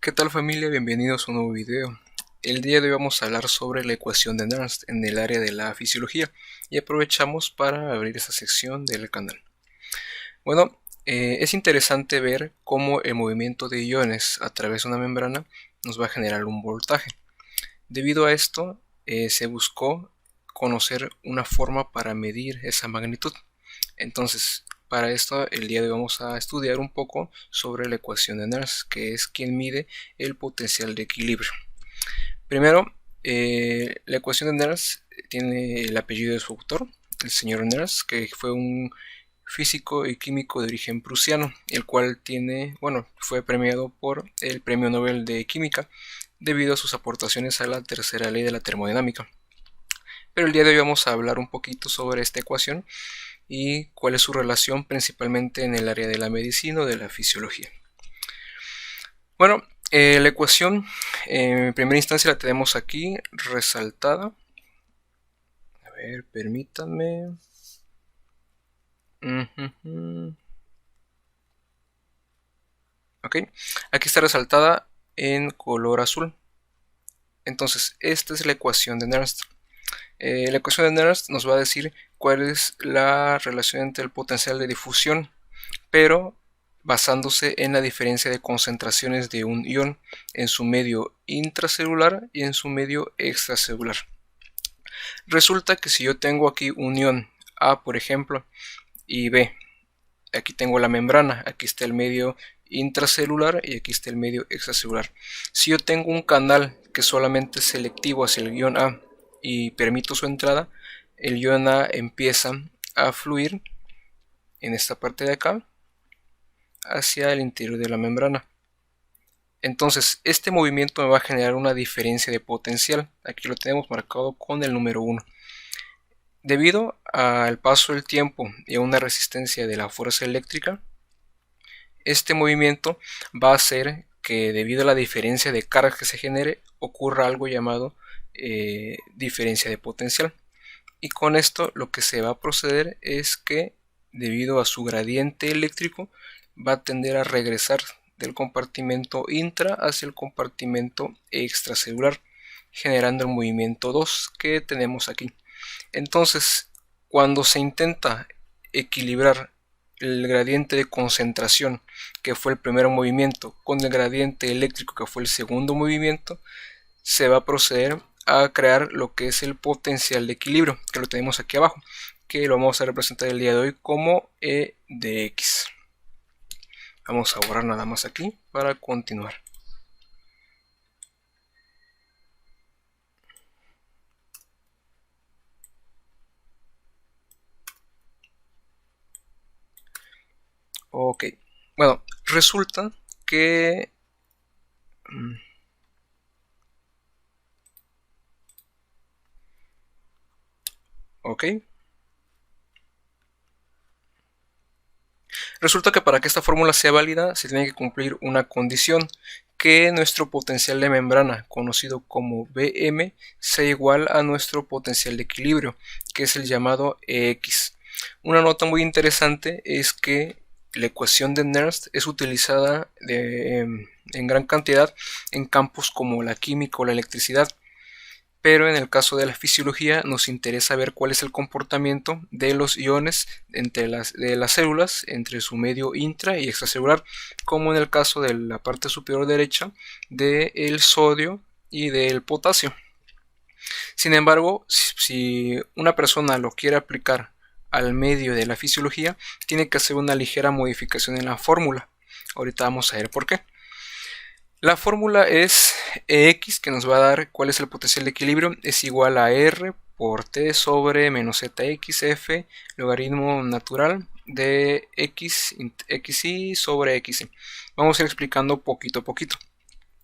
¿Qué tal familia? Bienvenidos a un nuevo video. El día de hoy vamos a hablar sobre la ecuación de Nernst en el área de la fisiología y aprovechamos para abrir esta sección del canal. Bueno, es interesante ver cómo el movimiento de iones a través de una membrana nos va a generar un voltaje. Debido a esto, se buscó conocer una forma para medir esa magnitud. Entonces, para esto, el día de hoy vamos a estudiar un poco sobre la ecuación de Nernst, que es quien mide el potencial de equilibrio. Primero, la ecuación de Nernst tiene el apellido de su autor, el señor Nernst, que fue un físico y químico de origen prusiano, el cual fue premiado por el Premio Nobel de Química debido a sus aportaciones a la tercera ley de la termodinámica. Pero el día de hoy vamos a hablar un poquito sobre esta ecuación y cuál es su relación principalmente en el área de la medicina o de la fisiología. Bueno, la ecuación en primera instancia la tenemos aquí resaltada. A ver, permítanme. Ok, aquí está resaltada en color azul. Entonces, esta es la ecuación de Nernst. La ecuación de Nernst nos va a decir cuál es la relación entre el potencial de difusión, pero basándose en la diferencia de concentraciones de un ion en su medio intracelular y en su medio extracelular. Resulta que si yo tengo aquí un ion A, por ejemplo, y B, aquí tengo la membrana, aquí está el medio intracelular y aquí está el medio extracelular. Si yo tengo un canal que solamente es selectivo hacia el ion A y permito su entrada, el ion A empieza a fluir en esta parte de acá hacia el interior de la membrana. Entonces este movimiento me va a generar una diferencia de potencial. Aquí lo tenemos marcado con el número 1. Debido al paso del tiempo y a una resistencia de la fuerza eléctrica, este movimiento va a hacer que debido a la diferencia de carga que se genere ocurra algo llamado diferencia de potencial. Y con esto lo que se va a proceder es que debido a su gradiente eléctrico va a tender a regresar del compartimento intra hacia el compartimento extracelular, generando el movimiento 2 que tenemos aquí. Entonces, cuando se intenta equilibrar el gradiente de concentración, que fue el primer movimiento, con el gradiente eléctrico, que fue el segundo movimiento, se va a proceder a crear lo que es el potencial de equilibrio, que lo tenemos aquí abajo, que lo vamos a representar el día de hoy como E de X. Vamos a borrar nada más aquí para continuar. Ok, bueno, resulta que resulta que para que esta fórmula sea válida se tiene que cumplir una condición, que nuestro potencial de membrana, conocido como Bm, sea igual a nuestro potencial de equilibrio, que es el llamado Ex. Una nota muy interesante es que la ecuación de Nernst es utilizada en gran cantidad en campos como la química o la electricidad, pero en el caso de la fisiología nos interesa ver cuál es el comportamiento de los iones de las células entre su medio intra y extracelular, como en el caso de la parte superior derecha del sodio y del potasio. Sin embargo, si una persona lo quiere aplicar al medio de la fisiología, tiene que hacer una ligera modificación en la fórmula. Ahorita vamos a ver por qué. La fórmula es Ex, que nos va a dar cuál es el potencial de equilibrio, es igual a R por T sobre menos ZXF logaritmo natural de XY sobre XY. Vamos a ir explicando poquito a poquito.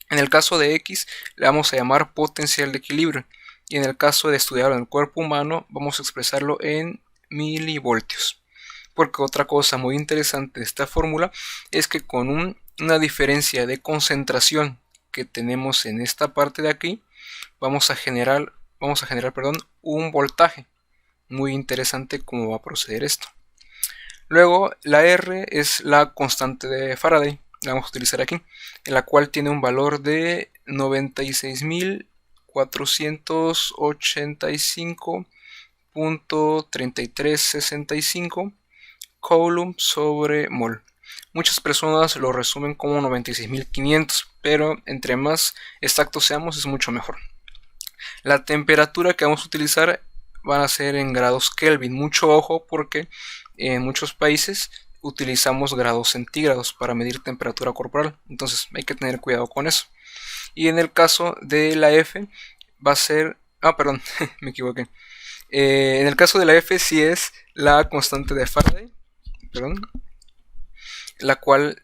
En el caso de X le vamos a llamar potencial de equilibrio, y en el caso de estudiarlo en el cuerpo humano vamos a expresarlo en milivoltios. Porque otra cosa muy interesante de esta fórmula es que con una diferencia de concentración que tenemos en esta parte de aquí, vamos a generar un voltaje. Muy interesante cómo va a proceder esto. Luego la R es la constante de Faraday, la vamos a utilizar aquí, en la cual tiene un valor de 96.485.3365 coulomb sobre mol. Muchas personas lo resumen como 96.500, pero entre más exactos seamos es mucho mejor. La temperatura que vamos a utilizar van a ser en grados Kelvin. Mucho ojo porque en muchos países utilizamos grados centígrados para medir temperatura corporal. Entonces hay que tener cuidado con eso. Y en el caso de la F va a ser... Ah, perdón, me equivoqué. En el caso de la F sí es la constante de Faraday, perdón, la cual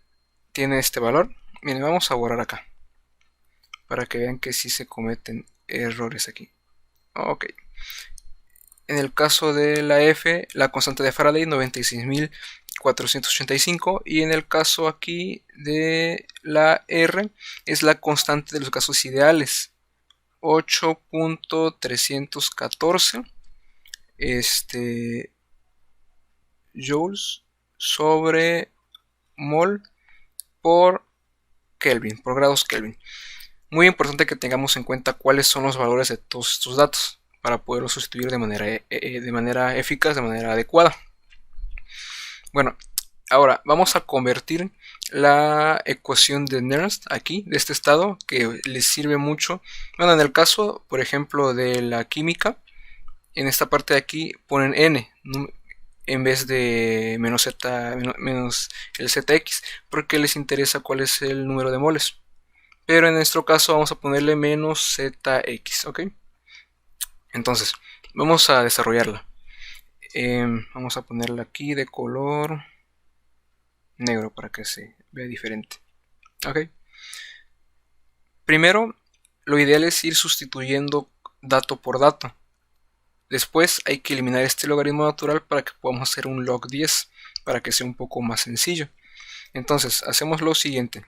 tiene este valor. Miren, vamos a borrar acá para que vean que sí se cometen errores aquí. Ok. En el caso de la F, la constante de Faraday 96.485, y en el caso aquí de la R es la constante de los gases ideales 8.314 joules sobre mol por Kelvin, por grados Kelvin. Muy importante que tengamos en cuenta cuáles son los valores de todos estos datos para poderlos sustituir de manera eficaz, de manera adecuada. Bueno, ahora vamos a convertir la ecuación de Nernst aquí, de este estado, que les sirve mucho. Bueno, en el caso, por ejemplo, de la química, en esta parte de aquí ponen n en vez de menos el zx, porque les interesa cuál es el número de moles. Pero en nuestro caso vamos a ponerle menos zx, ¿ok? Entonces, vamos a desarrollarla. Vamos a ponerla aquí de color negro para que se vea diferente. ¿Ok? Primero, lo ideal es ir sustituyendo dato por dato. Después hay que eliminar este logaritmo natural para que podamos hacer un log 10, para que sea un poco más sencillo. Entonces, hacemos lo siguiente.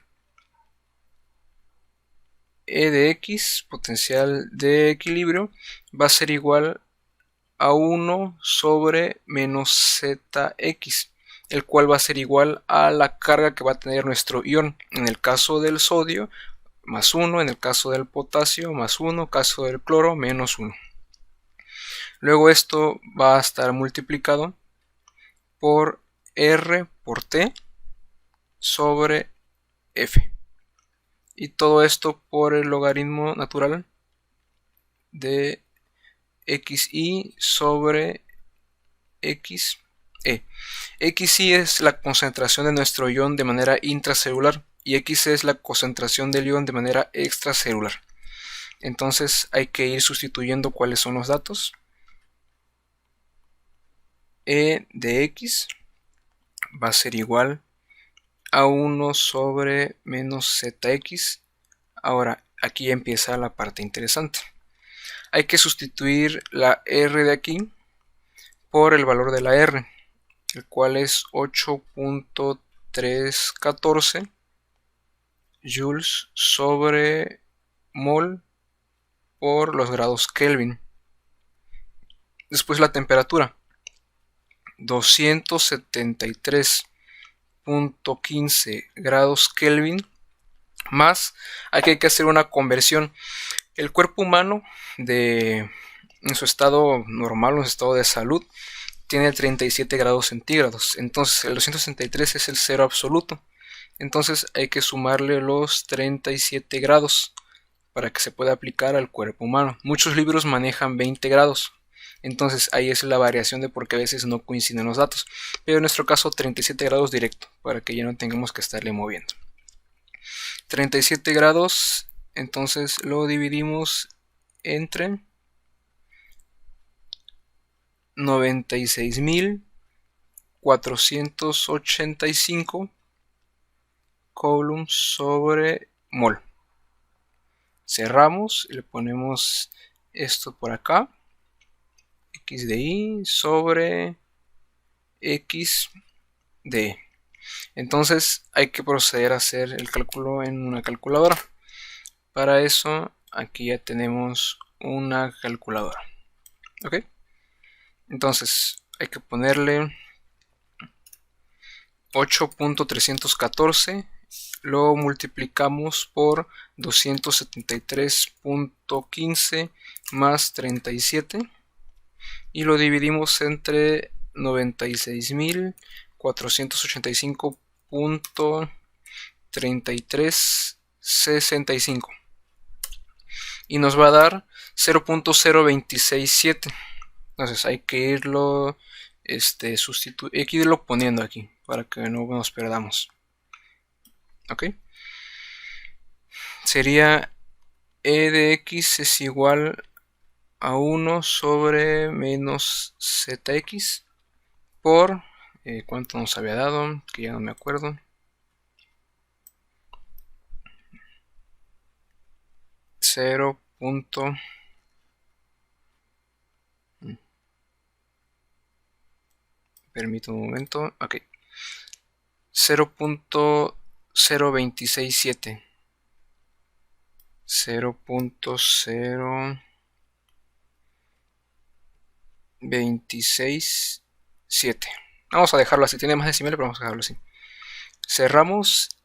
E de x, potencial de equilibrio, va a ser igual a 1 sobre menos zx, el cual va a ser igual a la carga que va a tener nuestro ion. En el caso del sodio, más 1, en el caso del potasio, más 1, en el caso del cloro, menos 1. Luego esto va a estar multiplicado por R por T sobre F. Y todo esto por el logaritmo natural de xi sobre xe. Xi es la concentración de nuestro ion de manera intracelular y xe es la concentración del ion de manera extracelular. Entonces hay que ir sustituyendo cuáles son los datos. E de x va a ser igual a 1 sobre menos zx. Ahora aquí empieza la parte interesante. Hay que sustituir la R de aquí por el valor de la R, el cual es 8.314 joules sobre mol por los grados Kelvin. Después la temperatura, 273.15 grados Kelvin, más aquí hay que hacer una conversión. El cuerpo humano en su estado normal, en su estado de salud, tiene 37 grados centígrados. Entonces el 263 es el cero absoluto. Entonces hay que sumarle los 37 grados para que se pueda aplicar al cuerpo humano. Muchos libros manejan 20 grados. Entonces ahí es la variación de por qué a veces no coinciden los datos. Pero en nuestro caso 37 grados directo, para que ya no tengamos que estarle moviendo. 37 grados, entonces lo dividimos entre 96.485 coulomb sobre mol. Cerramos y le ponemos esto por acá, x de y sobre x de e. Entonces hay que proceder a hacer el cálculo en una calculadora. Para eso aquí ya tenemos una calculadora. ¿Ok? Entonces hay que ponerle 8.314, lo multiplicamos por 273.15 más 37 y lo dividimos entre 96.485.3365 y nos va a dar 0.0267. Entonces hay que irlo hay que irlo poniendo aquí para que no nos perdamos. Ok, sería e de x es igual a 1 sobre menos zx por ¿cuánto nos había dado? Que ya no me acuerdo. 0. Permítame un momento. Ok. 0.0267. 0.0267. Vamos a dejarlo así. Tiene más decimales, pero vamos a dejarlo así. Cerramos.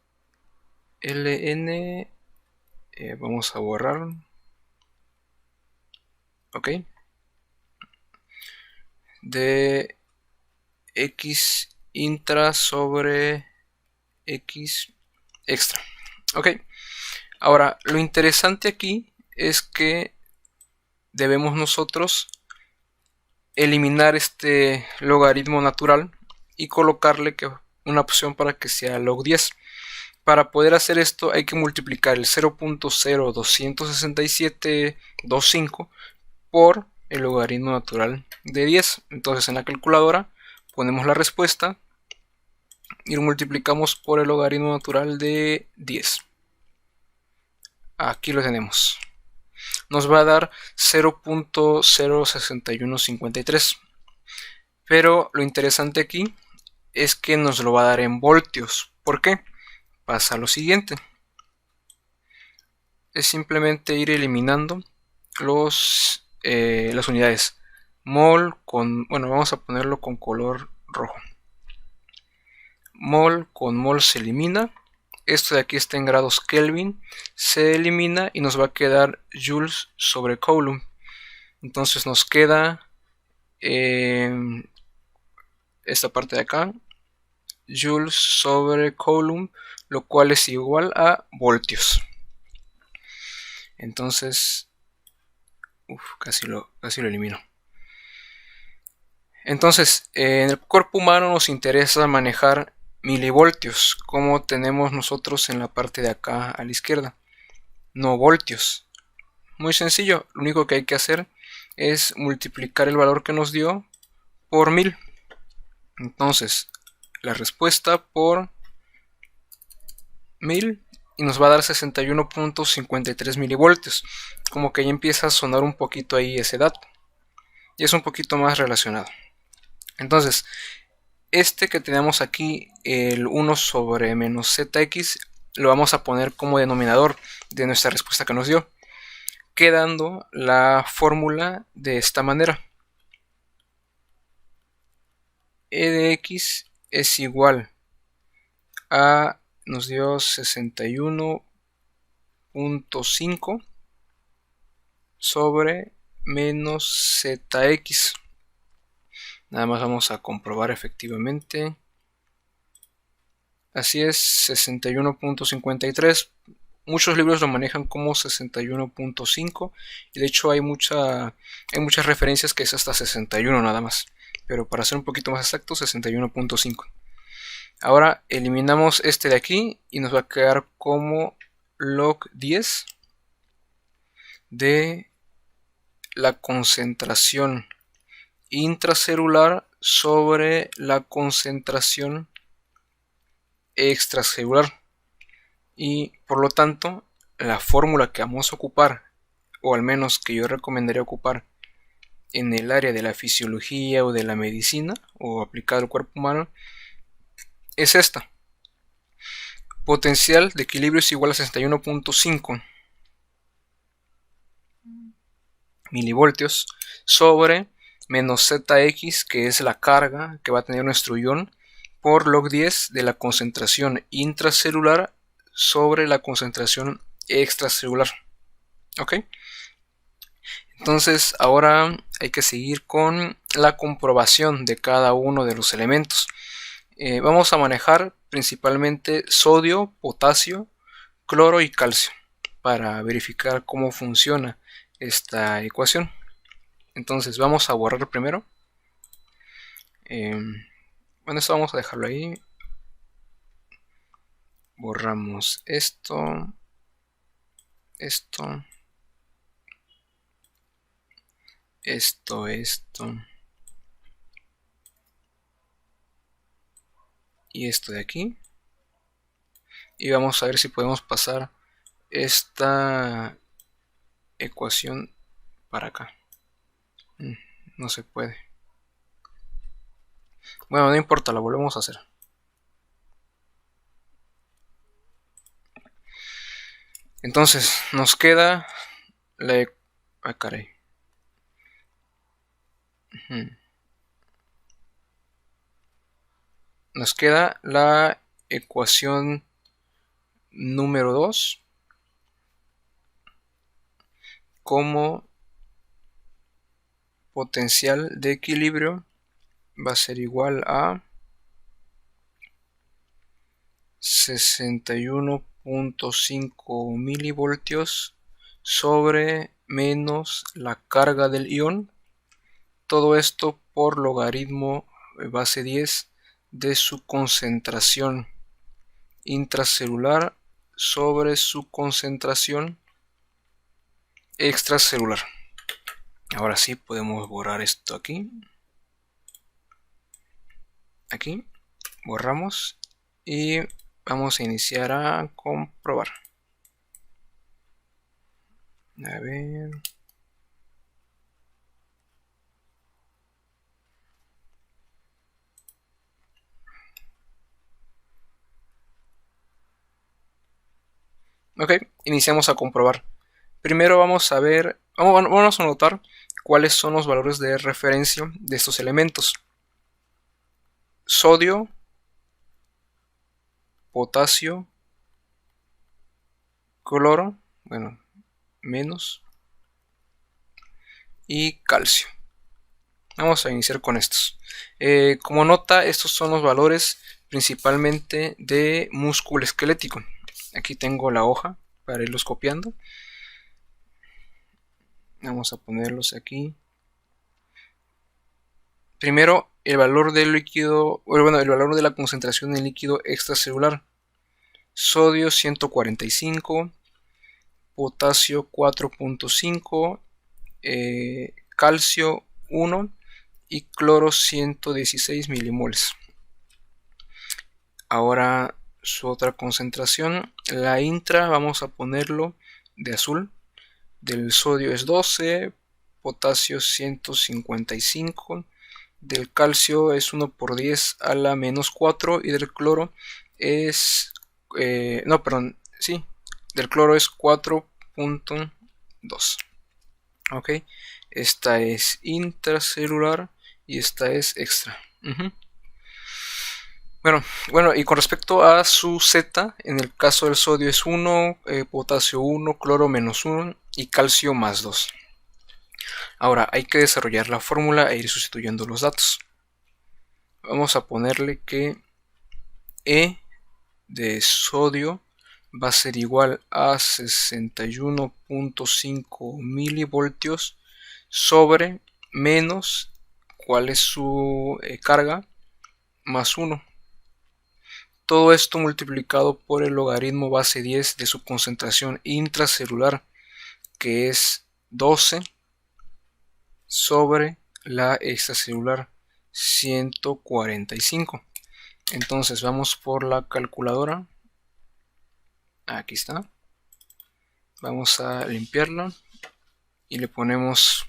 ln. Vamos a borrar. Ok. De x intra sobre x extra. Ok. Ahora, lo interesante aquí es que debemos nosotros eliminar este logaritmo natural y colocarle una opción para que sea log 10. Para poder hacer esto hay que multiplicar el 0.026725 por el logaritmo natural de 10. Entonces en la calculadora ponemos la respuesta y lo multiplicamos por el logaritmo natural de 10. Aquí lo tenemos. Nos va a dar 0.06153. Pero lo interesante aquí es que nos lo va a dar en voltios. ¿Por qué? Pasa lo siguiente. Es simplemente ir eliminando las unidades. Mol con, bueno, vamos a ponerlo con color rojo. Mol con mol se elimina. Esto de aquí está en grados Kelvin. Se elimina y nos va a quedar joules sobre coulomb. Entonces nos queda esta parte de acá, joules sobre coulomb, lo cual es igual a voltios. Entonces, casi lo elimino. Entonces, en el cuerpo humano nos interesa manejar milivoltios, como tenemos nosotros en la parte de acá a la izquierda, no voltios. Muy sencillo, lo único que hay que hacer es multiplicar el valor que nos dio por 1000. Entonces, la respuesta por 1000 y nos va a dar 61.53 milivoltios. Como que ya empieza a sonar un poquito ahí ese dato. Y es un poquito más relacionado. Entonces, este que tenemos aquí, el 1 sobre menos zx, lo vamos a poner como denominador de nuestra respuesta que nos dio, quedando la fórmula de esta manera. E de x es igual a, nos dio 61.5 sobre menos zx. Nada más vamos a comprobar efectivamente. Así es, 61.53. Muchos libros lo manejan como 61.5 y de hecho hay muchas referencias que es hasta 61 nada más. Pero para ser un poquito más exacto, 61.5. Ahora eliminamos este de aquí y nos va a quedar como log 10 de la concentración intracelular sobre la concentración extracelular. Y por lo tanto, la fórmula que vamos a ocupar, o al menos que yo recomendaría ocupar en el área de la fisiología o de la medicina, o aplicada al cuerpo humano, es esta. Potencial de equilibrio es igual a 61.5 milivoltios sobre menos zx, que es la carga que va a tener nuestro ion, por log 10 de la concentración intracelular sobre la concentración extracelular. ¿Ok? Entonces ahora hay que seguir con la comprobación de cada uno de los elementos. Vamos a manejar principalmente sodio, potasio, cloro y calcio para verificar cómo funciona esta ecuación. Entonces vamos a borrar primero. Bueno, esto vamos a dejarlo ahí. Borramos esto, esto, esto y esto de aquí. Y vamos a ver si podemos pasar esta ecuación para acá. No se puede. Bueno, no importa, lo volvemos a hacer. Entonces nos queda la... Ah, caray. Nos queda la ecuación número 2 como potencial de equilibrio va a ser igual a 61.5 milivoltios sobre menos la carga del ion. Todo esto por logaritmo base 10 de su concentración intracelular sobre su concentración extracelular. Ahora sí podemos borrar esto aquí. Aquí borramos y vamos a iniciar a comprobar. A ver. Ok, iniciamos a comprobar. Primero vamos a ver, vamos a notar cuáles son los valores de referencia de estos elementos. Sodio, potasio, cloro, bueno, menos, y calcio. Vamos a iniciar con estos. Como nota, estos son los valores principalmente de músculo esquelético. Aquí tengo la hoja para irlos copiando. Vamos a ponerlos aquí. Primero, el valor del líquido, bueno, el valor de la concentración en líquido extracelular. Sodio 145, potasio 4.5, calcio 1 y cloro 116 milimoles. Ahora su otra concentración, la intra, vamos a ponerlo de azul. Del sodio es 12, potasio 155, del calcio es 1 por 10 a la menos 4 y del cloro es... no, perdón, sí, del cloro es 4.2. Ok, esta es intracelular y esta es extra. Bueno, y con respecto a su Z, en el caso del sodio es 1, potasio 1, cloro menos 1 y calcio más 2. Ahora hay que desarrollar la fórmula e ir sustituyendo los datos. Vamos a ponerle que E de sodio va a ser igual a 61.5 milivoltios sobre menos, ¿cuál es su carga? Más 1. Todo esto multiplicado por el logaritmo base 10 de su concentración intracelular, que es 12 sobre la extracelular 145. Entonces vamos por la calculadora. Aquí está. Vamos a limpiarla y le ponemos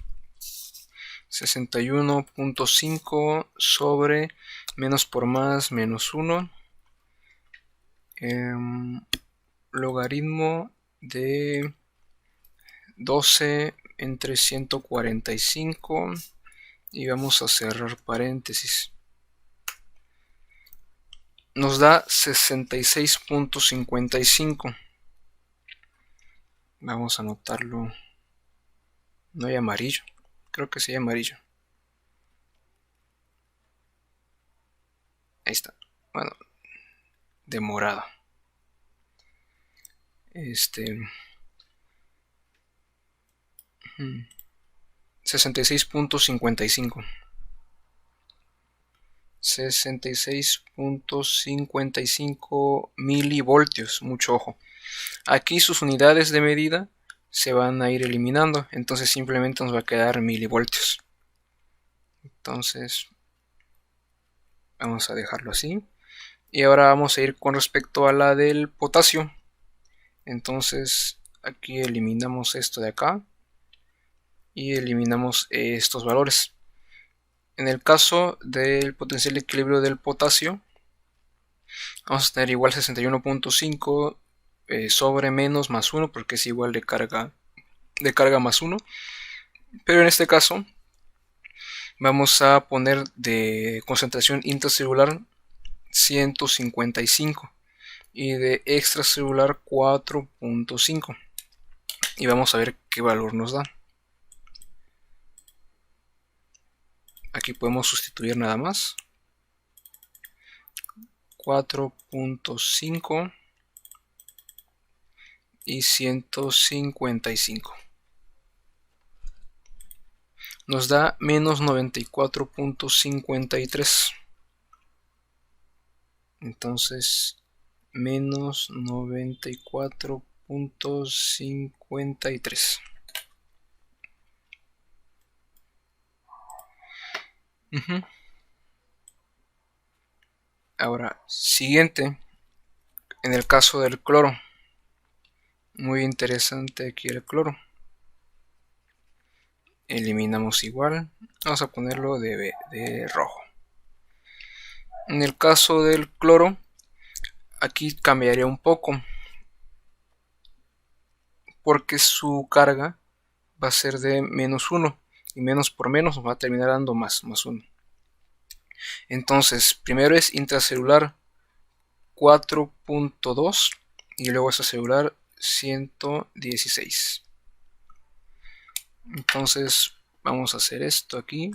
61.5 sobre menos por más menos 1. Logaritmo de 12 entre 145 y vamos a cerrar paréntesis. nos da 66.55. Vamos a anotarlo. No hay amarillo. Creo que sí hay amarillo. Ahí está. Bueno, de morado. 66.55. 66.55 milivoltios. Mucho ojo. Aquí sus unidades de medida se van a ir eliminando. Entonces simplemente nos va a quedar milivoltios. Entonces vamos a dejarlo así. Y ahora vamos a ir con respecto a la del potasio. Entonces aquí eliminamos esto de acá y eliminamos estos valores. En el caso del potencial de equilibrio del potasio, vamos a tener igual 61.5 sobre menos más 1, porque es igual de carga más 1. Pero en este caso vamos a poner de concentración intracelular 155 y de extracelular 4.5, y vamos a ver qué valor nos da. Aquí podemos sustituir nada más 4.5 y 155. Nos da menos 94.53. Entonces menos 94.53. Ahora, siguiente, en el caso del cloro. Muy interesante aquí el cloro. Eliminamos igual. Vamos a ponerlo de rojo. En el caso del cloro, aquí cambiaría un poco, porque su carga va a ser de menos 1, y menos por menos nos va a terminar dando más 1. Entonces, primero es intracelular 4.2 y luego extracelular 116. Entonces vamos a hacer esto aquí.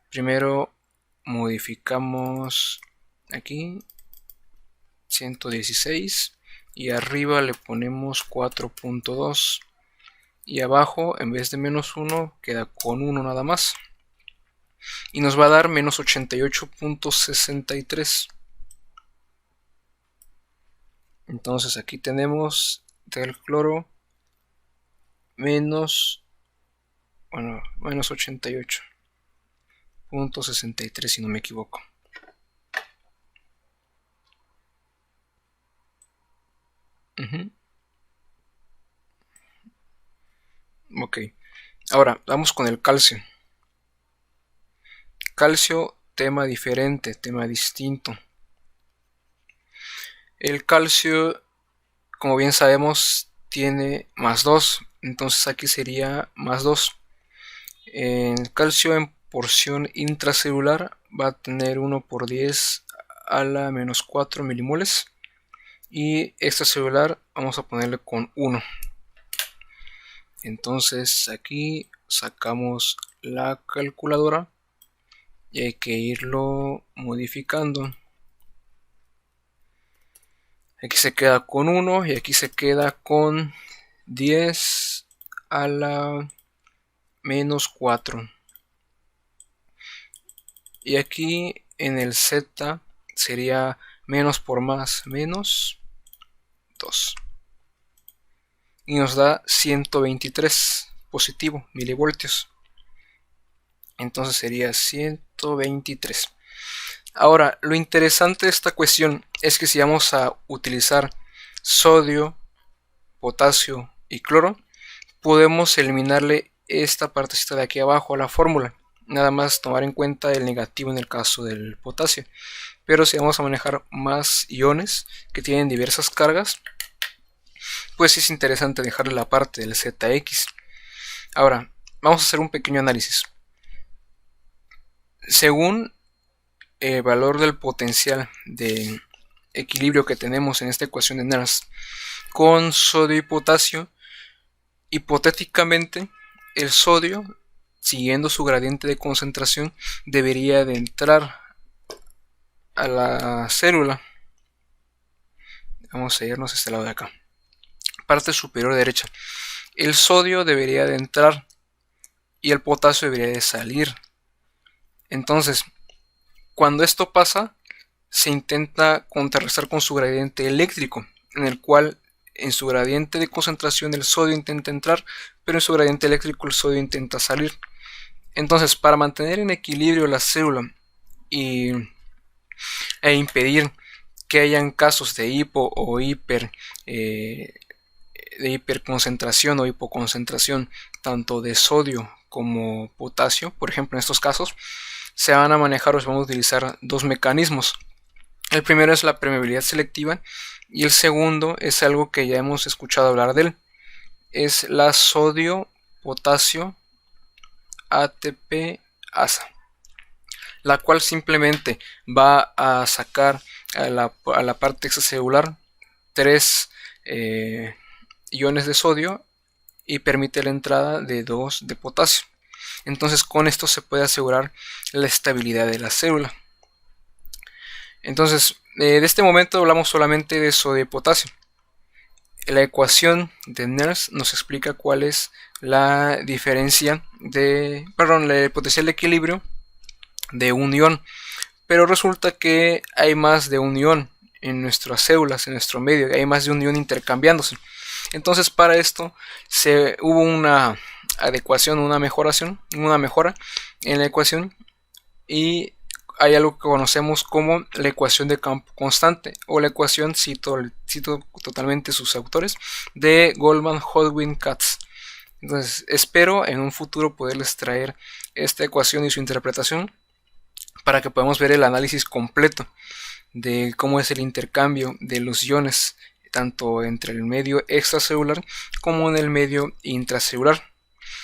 Primero modificamos aquí 116 y arriba le ponemos 4.2 y abajo en vez de menos 1 queda con 1 nada más y nos va a dar menos 88.63. Entonces aquí tenemos del cloro menos 88.63 si no me equivoco. Ok, ahora vamos con el calcio. Calcio, tema diferente, tema distinto. El calcio, como bien sabemos, tiene más 2, entonces aquí sería más 2. El calcio en porción intracelular va a tener 1 por 10 a la menos 4 milimoles, y extracelular vamos a ponerle con 1. Entonces aquí sacamos la calculadora y hay que irlo modificando. Aquí se queda con 1 y aquí se queda con 10 a la menos 4. Y aquí en el Z sería menos por más, menos 2. Y nos da 123 positivo milivoltios. Entonces sería 123. Ahora, lo interesante de esta cuestión es que si vamos a utilizar sodio, potasio y cloro, podemos eliminarle esta partecita de aquí abajo a la fórmula. Nada más tomar en cuenta el negativo en el caso del potasio. Pero si vamos a manejar más iones que tienen diversas cargas, pues es interesante dejarle la parte del ZX. Ahora, vamos a hacer un pequeño análisis. Según el valor del potencial de equilibrio que tenemos en esta ecuación de Nernst con sodio y potasio, hipotéticamente el sodio, siguiendo su gradiente de concentración, debería de entrar a la célula. Vamos a irnos a este lado de acá, parte superior derecha. El sodio debería de entrar y el potasio debería de salir. Entonces, cuando esto pasa, se intenta contrarrestar con su gradiente eléctrico, en el cual en su gradiente de concentración el sodio intenta entrar, pero en su gradiente eléctrico el sodio intenta salir. Entonces, para mantener en equilibrio la célula e impedir que hayan casos de hipo o de hiperconcentración o hipoconcentración tanto de sodio como potasio, por ejemplo, en estos casos se van a manejar o se van a utilizar dos mecanismos. El primero es la permeabilidad selectiva y el segundo es algo que ya hemos escuchado hablar de él, es la sodio-potasio ATP-ASA, la cual simplemente va a sacar a la parte extracelular 3 iones de sodio y permite la entrada de 2 de potasio. Entonces con esto se puede asegurar la estabilidad de la célula. Entonces de este momento hablamos solamente de sodio y potasio. La ecuación de Nernst nos explica cuál es la diferencia el potencial de equilibrio de un ion, pero resulta que hay más de un ion en nuestras células, en nuestro medio, hay más de un ion intercambiándose. Entonces para esto hubo una adecuación, una mejora en la ecuación, y hay algo que conocemos como la ecuación de campo constante, o la ecuación, cito totalmente sus autores, de Goldman-Hodgkin-Katz. Entonces espero en un futuro poderles traer esta ecuación y su interpretación para que podamos ver el análisis completo de cómo es el intercambio de los iones tanto entre el medio extracelular como en el medio intracelular.